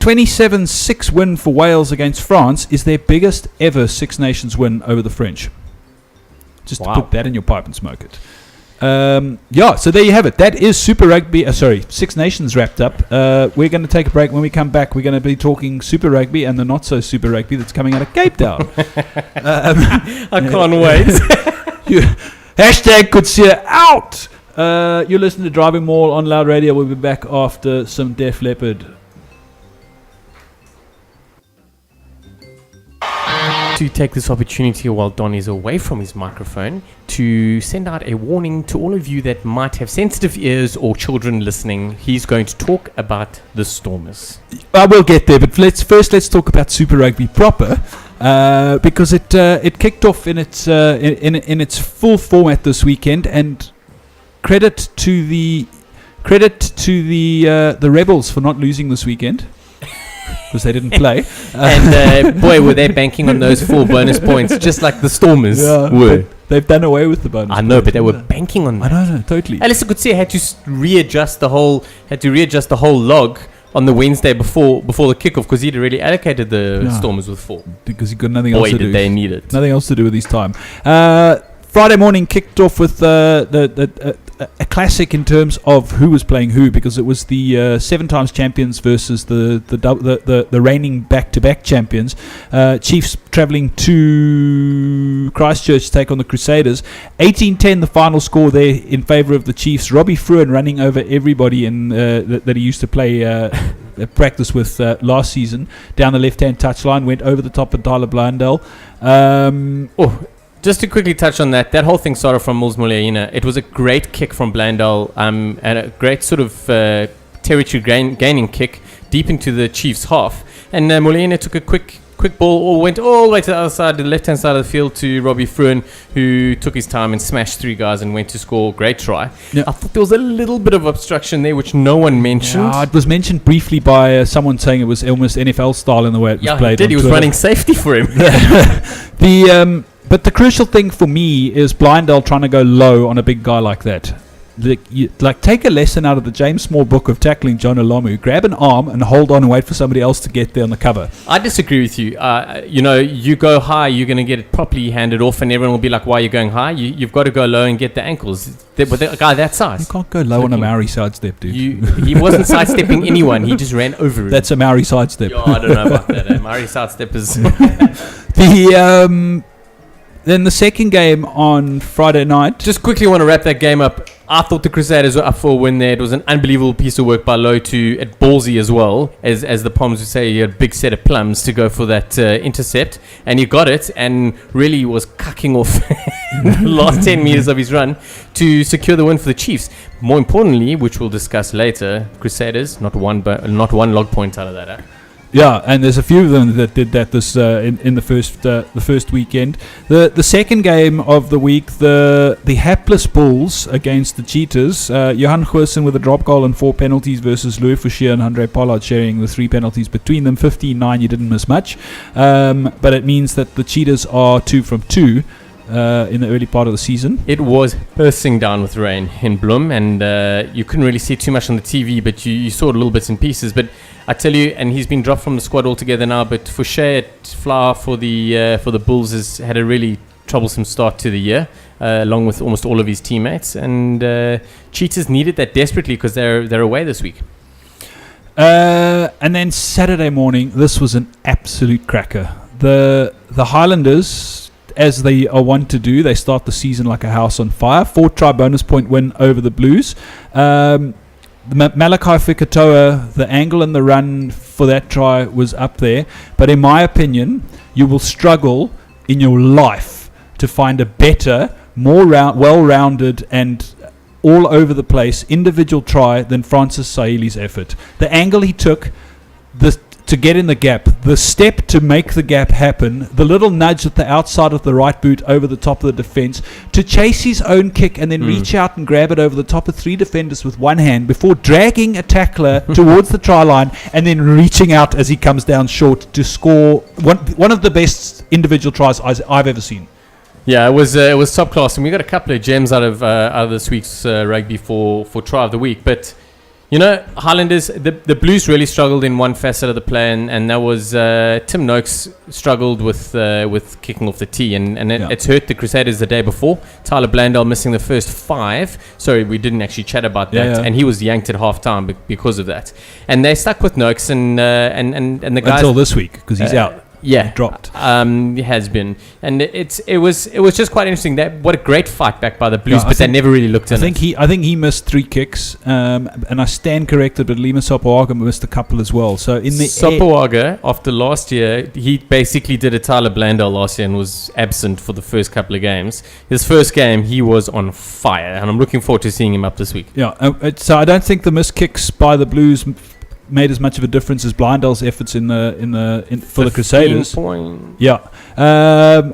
27-6 win for Wales against France is their biggest ever Six Nations win over the French. Just to put that in your pipe and smoke it. So there you have it. That is Super Rugby. Six Nations wrapped up. We're going to take a break. When we come back, we're going to be talking Super Rugby and the not so Super Rugby that's coming out of Cape Town. I can't wait. Hashtag could see out. You're listening to Driving Maul on Loud Radio. We'll be back after some Def Leppard. To take this opportunity while Don is away from his microphone to send out a warning to all of you that might have sensitive ears or children listening. He's going to talk about the Stormers. I will get there, but let's talk about Super Rugby proper, because it kicked off in its full format this weekend, and credit to the Rebels for not losing this weekend. Because they didn't play. And boy, were they banking on those 4 bonus points, just like the Stormers were. They've done away with the bonus. I know, but they were banking on that. I know, totally. Alistair Coetzee had to readjust the whole log on the Wednesday before the kickoff, because he'd already allocated the Stormers with 4. Because he got nothing else to do. Boy, did they need it. Nothing else to do with his time. Friday morning kicked off with a classic in terms of who was playing who, because it was the 7 times champions versus the reigning back-to-back champions. Chiefs travelling to Christchurch to take on the Crusaders. 18-10 the final score there in favour of the Chiefs. Robbie Fruin running over everybody that he used to play practice with last season down the left-hand touchline, went over the top of Tyler Blundell. Just to quickly touch on that whole thing started from Mils Muliaina. It was a great kick from Blandal, and a great sort of territory gaining kick deep into the Chiefs' half. And Muliaina took a quick ball, went all the way to the other side, the left-hand side of the field to Robbie Fruin, who took his time and smashed 3 guys and went to score. Great try. Yeah. I thought there was a little bit of obstruction there, which no one mentioned. Yeah, it was mentioned briefly by someone saying it was almost NFL style in the way it was played. He did. He was Twitter. running safety for him. But the crucial thing for me is Blindell trying to go low on a big guy like that. Take a lesson out of the James Small book of tackling John Olomu. Grab an arm and hold on and wait for somebody else to get there on the cover. I disagree with you. You go high, you're going to get it properly handed off, and everyone will be like, why are you going high? You've got to go low and get the ankles. With a guy that size. You can't go low on a Maori sidestep, dude. He wasn't sidestepping anyone. He just ran over him. That's a Maori sidestep. Yo, I don't know about that. Maori sidestep is... Then the second game on Friday night. Just quickly want to wrap that game up. I thought the Crusaders were up for a win there. It was an unbelievable piece of work by Lotu at ballsy as well. As the Poms would say, he had a big set of plums to go for that intercept. And he got it and really was cucking off the last 10 meters of his run to secure the win for the Chiefs. More importantly, which we'll discuss later, Crusaders, not one log point out of that. Yeah, and there's a few of them that did that this in the first weekend. The second game of the week, the hapless Bulls against the Cheetahs. Johan Goosen with a drop goal and 4 penalties versus Louis Fouchier and Andre Pollard sharing the 3 penalties between them. 15-9, you didn't miss much, but it means that the Cheetahs are 2 from 2. In the early part of the season. It was bursting down with rain in Bloem, and you couldn't really see too much on the TV, but you saw little bits and pieces. But I tell you, and he's been dropped from the squad altogether now, but Fouché at Flower for the Bulls has had a really troublesome start to the year, along with almost all of his teammates. And Cheetahs needed that desperately because they're away this week. And then Saturday morning, this was an absolute cracker. The Highlanders, as they are wont to do, they start the season like a house on fire. 4-try bonus point win over the Blues. Malachi Fikatoa, the angle and the run for that try was up there. But in my opinion, you will struggle in your life to find a better, more well-rounded and all over the place individual try than Francis Saili's effort. The angle he took, to get in the gap, the step to make the gap happen, the little nudge at the outside of the right boot over the top of the defense, to chase his own kick and then reach out and grab it over the top of 3 defenders with one hand before dragging a tackler towards the try line and then reaching out as he comes down short to score one of the best individual tries I've ever seen. Yeah, it was top class, and we got a couple of gems out of this week's rugby for try of the week, but. You know, Highlanders, the Blues really struggled in one facet of the play, and that was Tim Noakes struggled with kicking off the tee, and it's hurt the Crusaders the day before. Tyler Blandell missing the first 5. Sorry, we didn't actually chat about that, and he was yanked at half time because of that. And they stuck with Noakes and the guys until this week because he's out. Yeah, dropped. It has been, and it was just quite interesting. That what a great fight back by the Blues, but they never really looked in. I think he missed 3 kicks, and I stand corrected, but Lima Sopoaga missed a couple as well. So in the Sopoaga, after last year, he basically did a Tyler Blandell last year and was absent for the first couple of games. His first game, he was on fire, and I'm looking forward to seeing him up this week. Yeah, so I don't think the missed kicks by the Blues made as much of a difference as Blindell's efforts for the Crusaders. Yeah,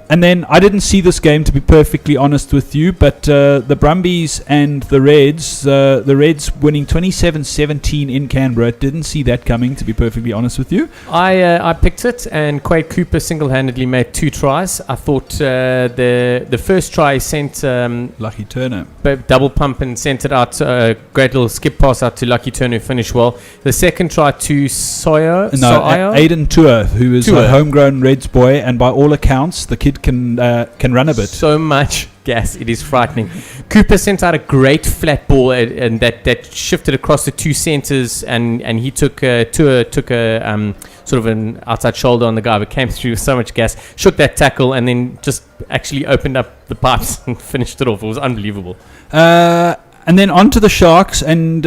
and then I didn't see this game, to be perfectly honest with you, but the Brumbies and the Reds winning 27-17 in Canberra. Didn't see that coming, to be perfectly honest with you. I picked it, and Quade Cooper single-handedly made 2 tries. I thought the first try sent Lucky Turner double pump and sent it out, great little skip pass out to Lucky Turner, who finished well. The second try to Aiden Tour, who is a homegrown Reds boy, and by all accounts, the kid can run a bit. So much gas, it is frightening. Cooper sent out a great flat ball, and that shifted across the 2 centres, and he took a sort of an outside shoulder on the guy, but came through with so much gas, shook that tackle, and then just actually opened up the pipes and finished it off. It was unbelievable. And then on to the Sharks, and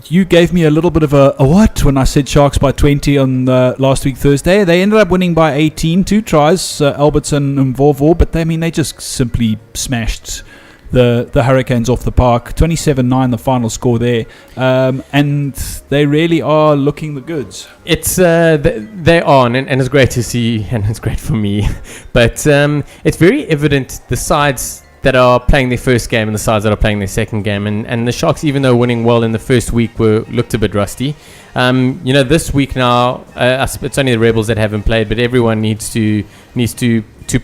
you gave me a little bit of a what when I said Sharks by 20 on last week Thursday. They ended up winning by 18, 2 tries, Albertson and Vorvor, but they just simply smashed the Hurricanes off the park. 27-9 the final score there, and they really are looking the goods. It's they are, and it's great to see, and it's great for me. But it's very evident the sides that are playing their first game and the sides that are playing their second game, and the Sharks, even though winning well in the first week, looked a bit rusty. This week now, it's only the Rebels that haven't played, but everyone needs to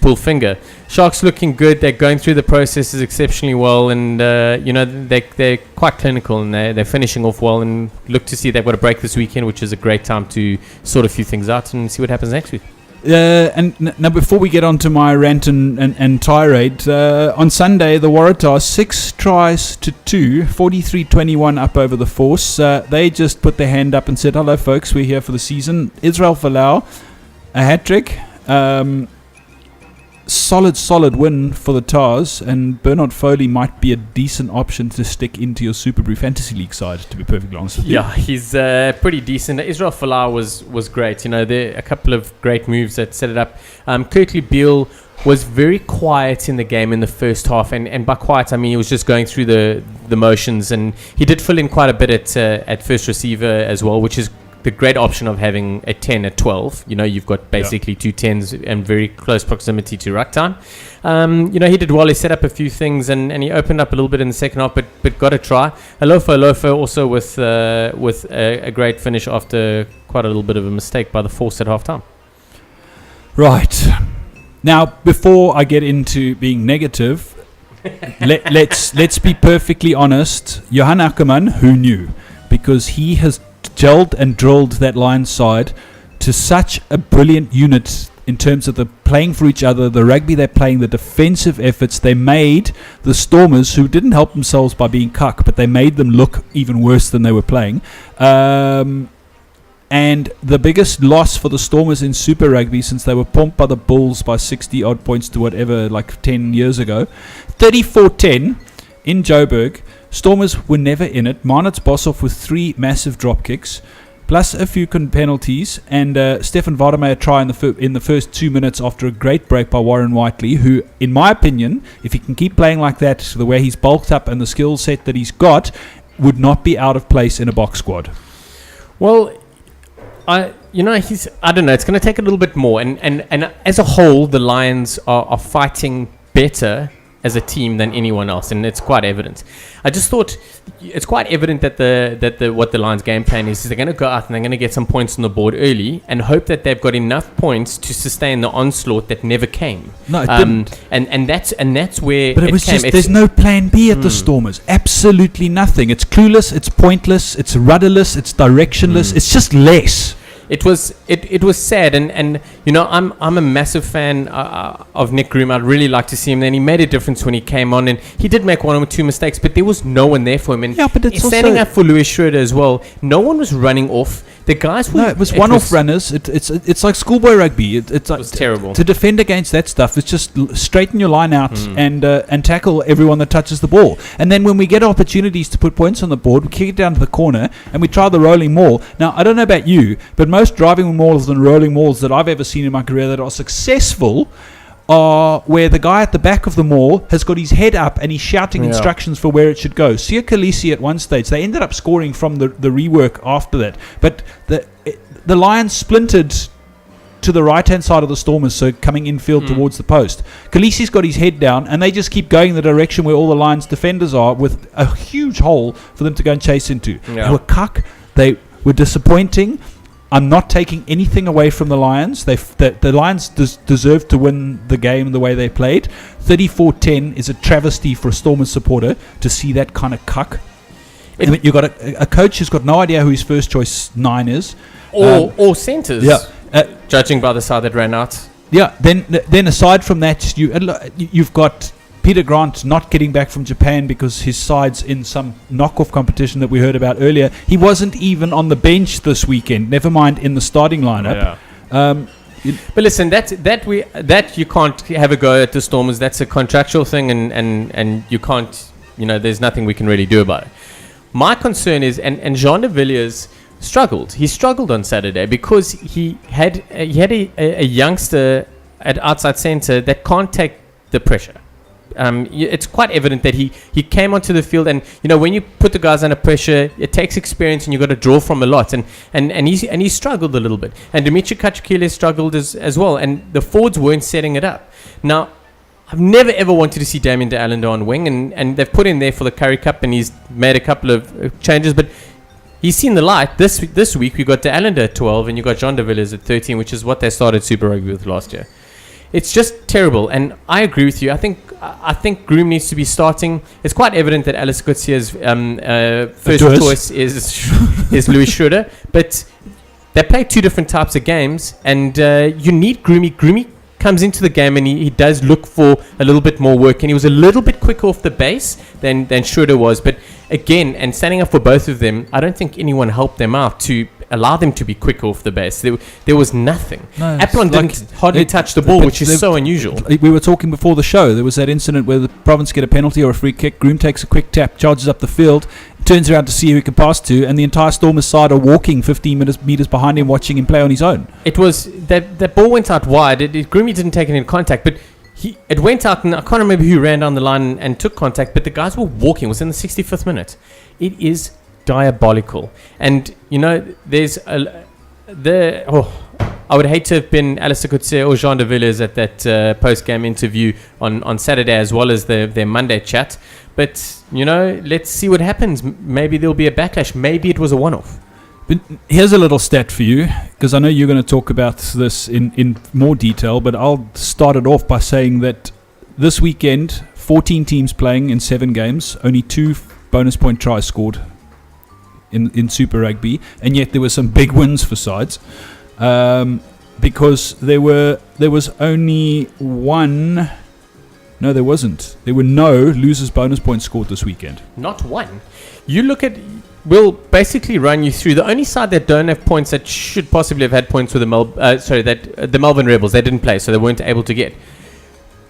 pull finger. Sharks looking good. They're going through the processes exceptionally well, and they're quite clinical, and they're finishing off well. And look to see they've got a break this weekend, which is a great time to sort a few things out and see what happens next week. Now, before we get on to my rant and tirade, on Sunday, the Waratahs 6 tries to 2, 43-21 up over the Force. They just put their hand up and said, hello, folks, we're here for the season. Israel Folau, a hat-trick. Solid win for the Tars, and Bernard Foley might be a decent option to stick into your Super Brew Fantasy League side, to be perfectly honest with you. Yeah, he's pretty decent. Israel Folau was great. There are a couple of great moves that set it up. Kirkley Beale was very quiet in the game in the first half, and by quiet I mean he was just going through the motions, and he did fill in quite a bit at first receiver as well, which is the great option of having a 10 at 12. You've got basically 2 10s and very close proximity to ruck time. He did well. He set up a few things, and he opened up a little bit in the second half, but got a try. Alofa also with a great finish after quite a little bit of a mistake by the Force at half time. Right. Now, before I get into being negative, let's be perfectly honest. Johan Ackermann, who knew? Because he has gelled and drilled that Lions side to such a brilliant unit in terms of the playing for each other, the rugby they're playing, the defensive efforts. They made the Stormers, who didn't help themselves by being cuck, but they made them look even worse than they were playing. And the biggest loss for the Stormers in Super Rugby, since they were pumped by the Bulls by 60 odd points to whatever, like 10 years ago, 34-10 in Joburg. Stormers were never in it. Marnitz Boshoff with 3 massive drop kicks, plus a few penalties, and Stefan Vardameyer try in the first 2 minutes after a great break by Warren Whiteley, who, in my opinion, if he can keep playing like that, the way he's bulked up and the skill set that he's got, would not be out of place in a box squad. Well, I don't know. It's going to take a little bit more, and as a whole, the Lions are fighting better as a team than anyone else, and it's quite evident. I just thought it's quite evident that what the Lions' game plan is they're going to go out and they're going to get some points on the board early and hope that they've got enough points to sustain the onslaught that never came. No, it didn't. And that's where. But it was just there's no plan B at the Stormers. Absolutely nothing. It's clueless. It's pointless. It's rudderless. It's directionless. It's just less. It was sad, and I'm a massive fan of Nick Groom. I'd really like to see him. Then he made a difference when he came on, and he did make 1 or 2 mistakes, but there was no one there for him. And but it's standing up for Louis Schroeder as well. No one was running off. The guys were. No, it was one-off runners. It's like schoolboy rugby. It was terrible. To defend against that stuff, it's just straighten your line out and tackle everyone that touches the ball. And then when we get opportunities to put points on the board, we kick it down to the corner and we try the rolling maul. Now, I don't know about you, but most driving mauls and rolling mauls that I've ever seen in my career that are successful are where the guy at the back of the maul has got his head up and he's shouting instructions for where it should go. Sia Khaleesi at one stage, they ended up scoring from the rework after that. But the Lions splintered to the right-hand side of the Stormers, so coming infield towards the post. Khaleesi's got his head down, and they just keep going the direction where all the Lions defenders are, with a huge hole for them to go and chase into. Yeah. They were cuck. They were disappointing. I'm not taking anything away from the Lions. The Lions deserve to win the game the way they played. 34-10 is a travesty for a Stormers supporter to see that kind of cuck. You've got a coach who's got no idea who his first choice 9 is. Or centres. Yeah. Judging by the side that ran out. Yeah. Then aside from that, you've got Peter Grant not getting back from Japan because his side's in some knockoff competition that we heard about earlier. He wasn't even on the bench this weekend, never mind in the starting lineup. Yeah. But listen, that you can't have a go at the Stormers. That's a contractual thing, and you can't there's nothing we can really do about it. My concern is, and Jean de Villiers struggled. He struggled on Saturday because he had a youngster at outside centre that can't take the pressure. It's quite evident that he came onto the field, and when you put the guys under pressure, it takes experience, and you've got to draw from a lot. And he struggled a little bit, and Dimitri Kachukile struggled as well, and the forwards weren't setting it up. Now, I've never ever wanted to see Damien de Allende on wing, and they've put him there for the Currie Cup, and he's made a couple of changes, but he's seen the light. This week we got de Allende at 12, and you got Jean de Villiers at 13, which is what they started Super Rugby with last year. It's just terrible, and I agree with you. I think Groom needs to be starting. It's quite evident that Alice Coetzee first choice is Louis Schroeder, but they play two different types of games, and you need Groomy. Groomy comes into the game, and he does look for a little bit more work, and he was a little bit quicker off the base than Schroeder was. But again, and standing up for both of them, I don't think anyone helped them out to allow them to be quick off the base. There was nothing. No, Apollon didn't hardly touch the ball, which is so unusual. We were talking before the show. There was that incident where the Province get a penalty or a free kick. Groom takes a quick tap, charges up the field, turns around to see who he can pass to, and the entire Stormers side are walking 15 meters behind him, watching him play on his own. It was that ball went out wide. Groomy didn't take any contact, but it went out, and I can't remember who ran down the line and took contact, but the guys were walking. It was in the 65th minute. It is diabolical. And there's I would hate to have been Alistair Coetzee or Jean de Villiers at that post-game interview on Saturday, as well as their Monday chat, but let's see what happens. Maybe there'll be a backlash. Maybe it was a one-off. But here's a little stat for you, because I know you're going to talk about this in more detail, but I'll start it off by saying that this weekend, 14 teams playing in 7 games, only 2 bonus point tries scored in Super Rugby, and yet there were some big wins for sides, because there was only one. No, there wasn't. There were no losers bonus points scored this weekend. Not one. You look at. We'll basically run you through the only side that don't have points that should possibly have had points with the Melbourne Rebels. They didn't play, so they weren't able to get.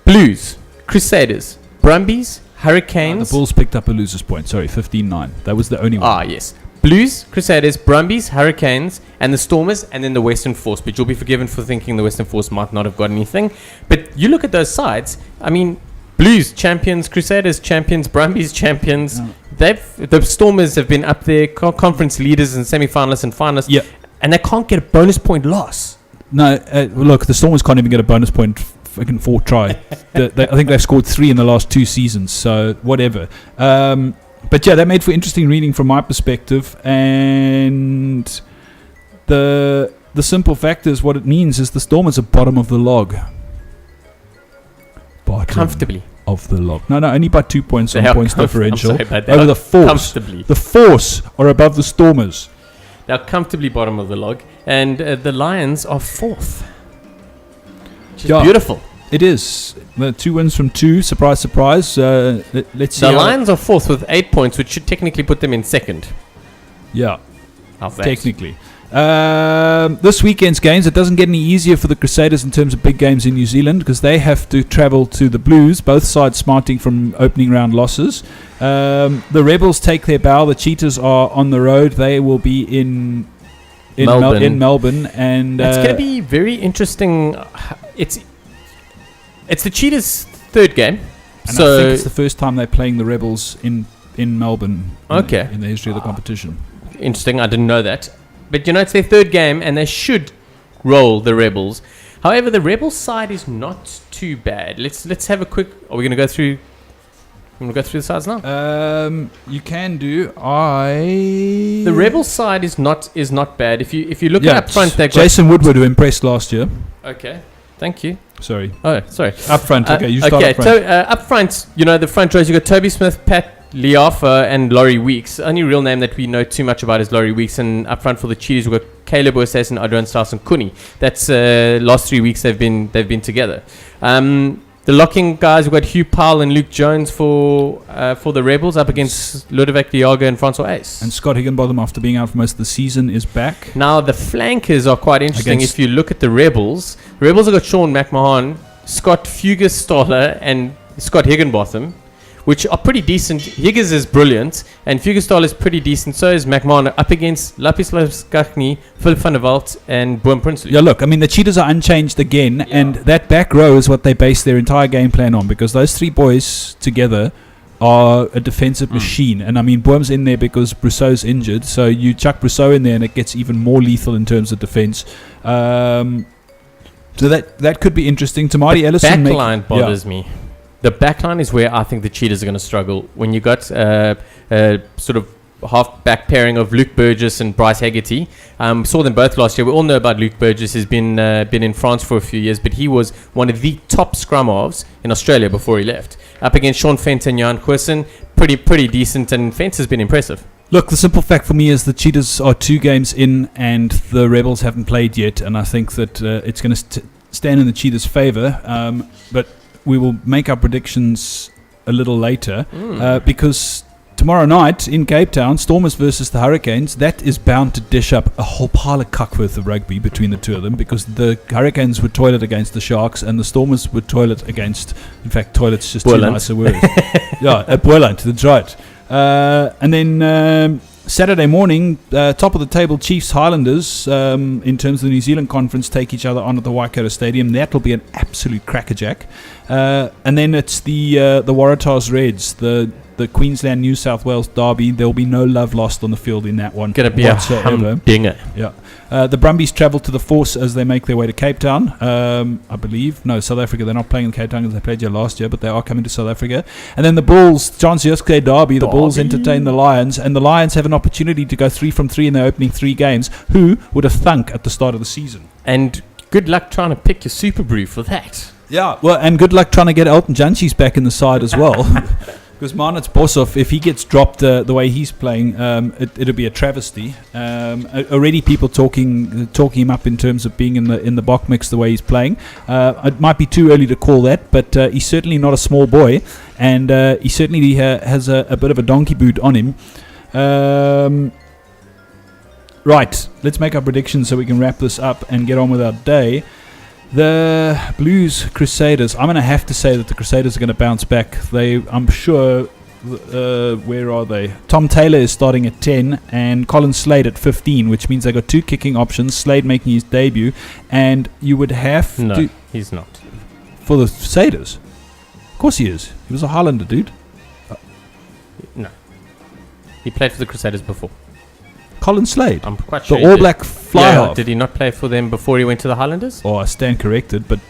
Blues, Crusaders, Brumbies, Hurricanes. The Bulls picked up a loser's point. Sorry, 15-9. That was the only one. Yes. Blues, Crusaders, Brumbies, Hurricanes, and the Stormers, and then the Western Force. But you'll be forgiven for thinking the Western Force might not have got anything. But you look at those sides. I mean, Blues champions, Crusaders champions, Brumbies champions. No. The Stormers have been up there, conference leaders and semi-finalists and finalists, and they can't get a bonus point loss. No, look, the Stormers can't even get a bonus point fucking 4 try. I think they've scored 3 in the last 2 seasons, so whatever. But yeah, that made for interesting reading from my perspective, and the simple fact is, what it means is the Stormers are bottom of the log. Comfortably. Of the log. No, only by 2 points on points differential. Over the Force. Comfortably. The Force are above the Stormers. They're comfortably bottom of the log, and the Lions are 4th. Which is beautiful. It is. 2 wins from 2. Surprise, surprise. Let's see. The Lions are 4th with 8 points, which should technically put them in 2nd. Yeah. Technically. This weekend's games, it doesn't get any easier for the Crusaders in terms of big games in New Zealand, because they have to travel to the Blues, both sides smarting from opening round losses. The Rebels take their bow. The Cheetahs are on the road. They will be in Melbourne, and it's going to be very interesting. It's the Cheetahs' 3rd game, and I think it's the first time they're playing the Rebels in Melbourne. In the history of the competition. Interesting. I didn't know that. But it's their 3rd game, and they should roll the Rebels. However, the Rebels side is not too bad. Let's have a quick. Are we going to go through? You want to go through the sides now? You can do. The Rebels side is not bad. If you look at up front, they've got Jason Woodward, who impressed last year. Okay, thank you. Sorry. Oh, sorry. Up front. Okay, you start up front. So up front, the front rows. You got Toby Smith, Pat Liafa, and Laurie Weeks. The only real name that we know too much about is Laurie Weeks. And up front for the Cheetahs, we've got Caleb Osasen, Adrian Strauss, and Kuni. That's last 3 weeks they've been together. The locking guys, we've got Hugh Powell and Luke Jones for the Rebels up against Ludovic Diago and Francois Ace. And Scott Higginbotham, after being out for most of the season, is back. Now, the flankers are quite interesting. If you look at the Rebels have got Sean McMahon, Scott Fugus-Stoller, and Scott Higginbotham, which are pretty decent. Higgins is brilliant, and Fugestal is pretty decent. So is McMahon up against Lapislas Skachny, Phil van der Walt, and Boom Prinsloo. Yeah, look, I mean, the Cheetahs are unchanged again, and that back row is what they base their entire game plan on, because those three boys together are a defensive machine. And I mean, Boom's in there because Brousseau's injured, so you chuck Brousseau in there and it gets even more lethal in terms of defense. So that could be interesting. Tamati Ellison. The backline bothers me. The backline is where I think the Cheetahs are going to struggle. When you got sort of half-back pairing of Luke Burgess and Bryce Haggerty. Saw them both last year. We all know about Luke Burgess. He's been in France for a few years, but he was one of the top scrum halves in Australia before he left. Up against Sean Fent and Jan Goosen, pretty decent, and Fent has been impressive. Look, the simple fact for me is the Cheetahs are 2 games in and the Rebels haven't played yet, and I think that it's going to stand in the Cheetahs' favour, but we will make our predictions a little later because tomorrow night in Cape Town, Stormers versus the Hurricanes, that is bound to dish up a whole pile of cuckworth of rugby between the two of them, because the Hurricanes would toilet against the Sharks and the Stormers would toilet against, in fact, toilet's just Boyland. too nice a word. Yeah, at Boyland, that's right. And then Saturday morning, top of the table Chiefs Highlanders, in terms of the New Zealand Conference, take each other on at the Waikato Stadium. That will be an absolute crackerjack. And then it's the Waratahs Reds, the Queensland New South Wales derby. There will be no love lost on the field in that one. Gonna be whatsoever. A humdinger. Yeah. The Brumbies travel to the Force as they make their way to Cape Town, I believe. No, South Africa. They're not playing in Cape Town because they played here last year, but they are coming to South Africa. And then the Bulls, John Sieske derby. The Bulls entertain the Lions, and the Lions have an opportunity to go 3 from 3 in their opening 3 games. Who would have thunk at the start of the season? And good luck trying to pick your Super Brew for that. Yeah, well, and good luck trying to get Elton Janchis back in the side as well. Because Marnitz Boshoff, if he gets dropped the way he's playing, it'll be a travesty. Already people talking him up in terms of being in the Bok mix the way he's playing. It might be too early to call that, but he's certainly not a small boy, and he certainly has a bit of a donkey boot on him. Right, let's make our predictions so we can wrap this up and get on with our day. The Blues Crusaders. I'm going to have to say that the Crusaders are going to bounce back. I'm sure. Where are they? Tom Taylor is starting at 10 and Colin Slade at 15, which means they got 2 kicking options. Slade making his debut, and you would have to. No, he's not. For the Crusaders, of course he is. He was a Highlander, dude. No, he played for the Crusaders before. Colin Slade. I'm quite sure. The All Black fly half. Did he not play for them before he went to the Highlanders? Oh, I stand corrected, but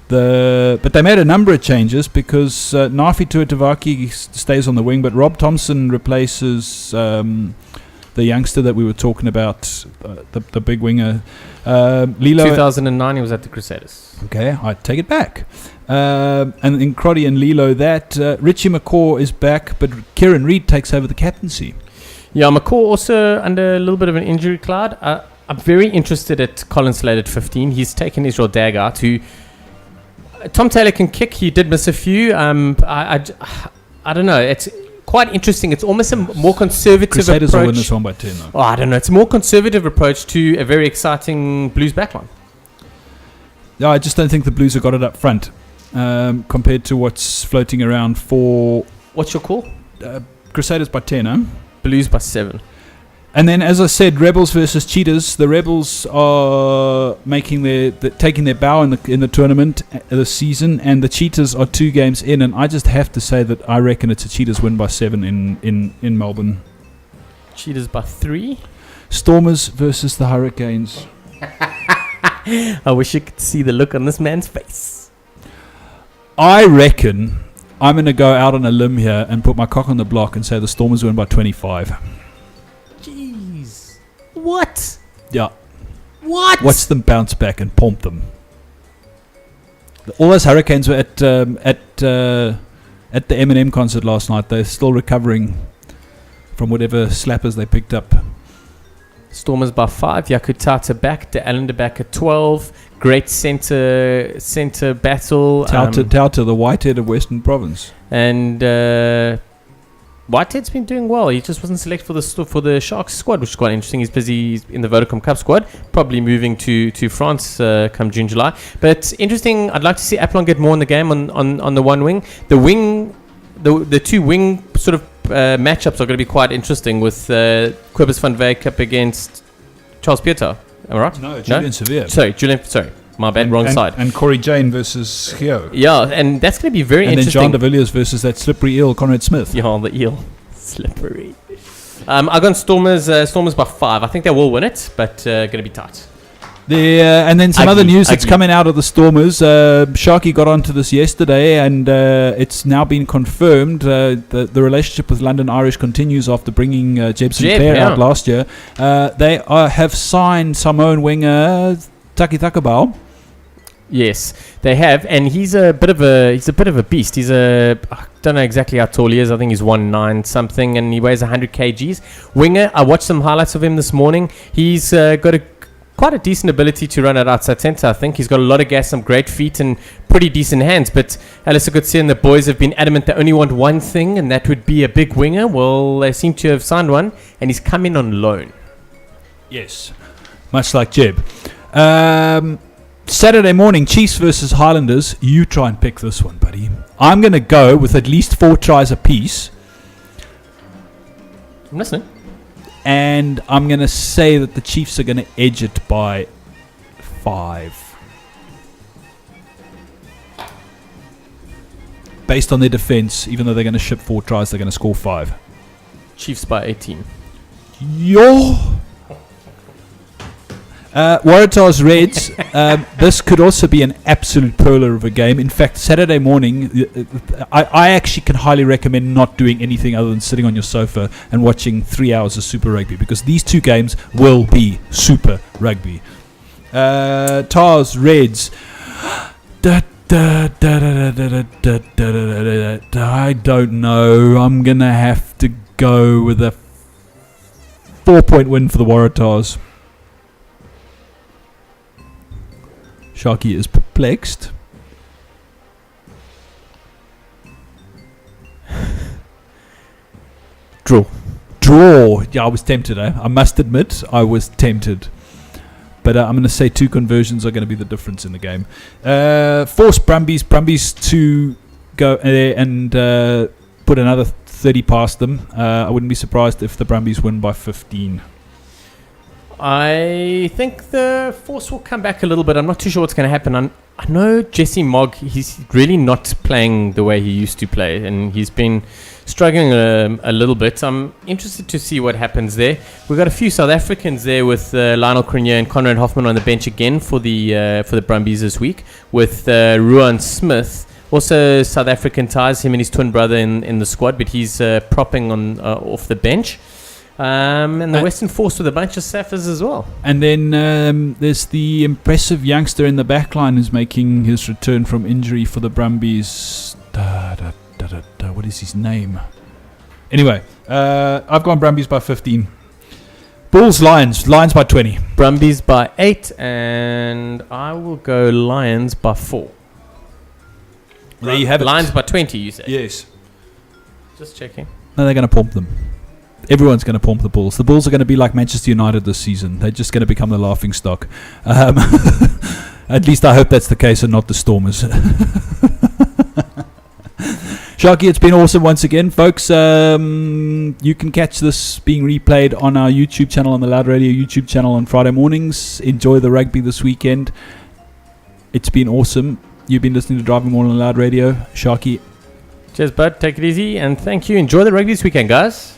they made a number of changes because Nafi Tuatavaki stays on the wing, but Rob Thompson replaces the youngster that we were talking about, the big winger. Lilo. 2009, he was at the Crusaders. Okay, I take it back. And in Crotty and Lilo, that Richie McCaw is back, but Kieran Reid takes over the captaincy. Yeah, McCaw also under a little bit of an injury cloud. I'm very interested at Colin Slade at 15. He's taken Israel Dag out. Tom Taylor can kick. He did miss a few. I don't know. It's quite interesting. It's almost a more conservative Crusaders approach. will win this one by 10, though. Oh, I don't know. It's a more conservative approach to a very exciting Blues backline. Yeah, I just don't think the Blues have got it up front compared to what's floating around for... What's your call? Crusaders by 10, huh? Blues by 7. And then, as I said, Rebels versus Cheetahs. The Rebels are taking their bow in the tournament this season, and the Cheetahs are 2 games in. And I just have to say that I reckon it's a Cheetahs win by 7 in Melbourne. Cheetahs by 3. Stormers versus the Hurricanes. I wish you could see the look on this man's face. I reckon I'm going to go out on a limb here and put my cock on the block and say the Stormers win by 25. Jeez. What? Yeah. What? Watch them bounce back and pump them. All those Hurricanes were at the Eminem concert last night. They're still recovering from whatever slappers they picked up. Stormers by 5. Yakutata back. De Allender back at 12. Great centre battle. Tauta, the Whitehead of Western Province. And Whitehead's been doing well. He just wasn't selected for the Sharks squad, which is quite interesting. He's busy in the Vodacom Cup squad, probably moving to France come June, July. But interesting, I'd like to see Aplon get more in the game on the one wing. The wing the two wing sort of matchups are going to be quite interesting with Cobus van Wyk up against Charles Pieter. Am I right? No, Julian Severe. Sorry. My bad, wrong side. And Corey Jane versus Gio. Yeah, and that's going to be very interesting. interesting. And then John de Villiers versus that slippery eel, Conrad Smith. Yeah, the eel. Slippery. I got Stormers by 5. I think they will win it, but going to be tight. And then some other news that's coming out of the Stormers. Sharky got onto this yesterday, and it's now been confirmed. The relationship with London Irish continues after bringing Jeb Sinclair out last year. They have signed Samoan winger Taki Takabau. Yes, they have, and he's a bit of a beast. I don't know exactly how tall he is. I think he's 1'9" something, and he weighs 100 kgs. Winger. I watched some highlights of him this morning. He's got quite a decent ability to run at outside centre. I think he's got a lot of gas, some great feet, and pretty decent hands. But Alistair Coetzee and the boys have been adamant they only want one thing, and that would be a big winger. Well, they seem to have signed one, and he's come in on loan. Yes, much like Jeb. Saturday morning, Chiefs versus Highlanders. You try and pick this one, buddy. I'm going to go with at least 4 tries apiece. I'm listening. And I'm going to say that the Chiefs are going to edge it by 5. Based on their defense, even though they're going to ship 4 tries, they're going to score 5. Chiefs by 18. Yo! Waratahs Reds. This could also be an absolute perler of a game. In fact, Saturday morning, I actually can highly recommend not doing anything other than sitting on your sofa and watching 3 hours of Super Rugby, because these two games will be Super Rugby. Tars Reds. I don't know. I'm going to have to go with a 4-point win for the Waratahs. Sharky is perplexed. Draw. Yeah, I was tempted. I must admit, I was tempted. But I'm going to say 2 conversions are going to be the difference in the game. Force Brumbies to go and put another 30 past them. I wouldn't be surprised if the Brumbies win by 15. I think the Force will come back a little bit. I'm not too sure what's going to happen. I know Jesse Mogg, he's really not playing the way he used to play, and he's been struggling a little bit. I'm interested to see what happens there. We've got a few South Africans there with Lionel Cronje and Conrad Hoffman on the bench again for the Brumbies this week, with Ruan Smith. Also South African ties, him and his twin brother in the squad, but he's propping on off the bench. And the Western Force with a bunch of Saffers as well. And then there's the impressive youngster in the back line who's making his return from injury for the Brumbies. What is his name? Anyway, I've gone Brumbies by 15. Bulls, Lions by 20. Brumbies by 8, and I will go Lions by 4. There you have it. Lions by 20, you said? Yes. Just checking. No, they're going to pump them. Everyone's going to pump the Bulls. The Bulls are going to be like Manchester United this season. They're just going to become the laughing stock. At least I hope that's the case and not the Stormers. Sharky, it's been awesome once again, folks. You can catch this being replayed on our YouTube channel, on the Loud Radio YouTube channel on Friday mornings. Enjoy the rugby this weekend. It's been awesome. You've been listening to Driving Maul on Loud Radio. Sharky. Cheers, bud. Take it easy, and thank you. Enjoy the rugby this weekend, guys.